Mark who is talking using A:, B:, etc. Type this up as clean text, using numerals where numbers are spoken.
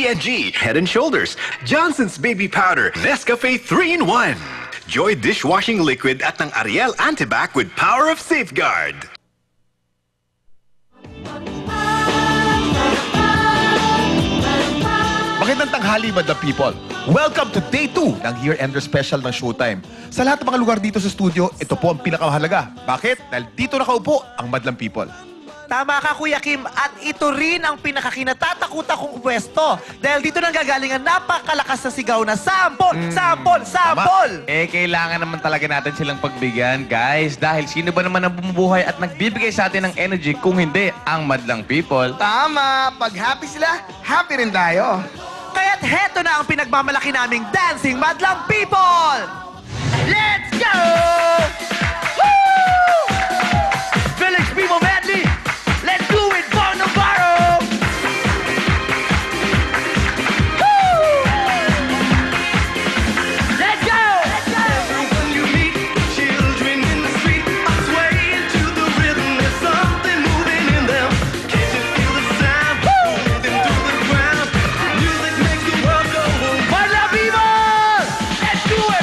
A: P&G, Head and Shoulders, Johnson's Baby Powder, Nescafe 3-in-1, Joy Dishwashing Liquid at ng Ariel Antibac with Power of Safeguard.
B: Magandang tanghali, Madlang People. Welcome to Day 2 ng Year-Ender Special ng Showtime. Sa lahat ng mga lugar dito sa studio, ito po ang pinakamahalaga. Bakit? Dahil dito nakaupo ang Madlang People.
C: Tama ka, Kuya Kim. At ito rin ang pinakakinatatakutan kong pwesto. Dahil dito nang gagaling ang napakalakas na sigaw na sampol, sampol, sampol!
D: Kailangan naman talaga natin silang pagbigyan, guys. Dahil sino ba naman ang bumubuhay at nagbibigay sa atin ng energy kung hindi ang Madlang People?
E: Tama! Pag happy sila, happy rin tayo.
C: Kaya't heto na ang pinagmamalaki naming Dancing Madlang People! Let's go! Woo! Village People Medley! Let's do it, Bon Navarro! Woo! Let's go!
F: When you meet children in the street, swaying to the rhythm, there's something moving in them. Can't you feel the sound moving through the ground? Music makes the world go.
C: Madlang People! Let's do it!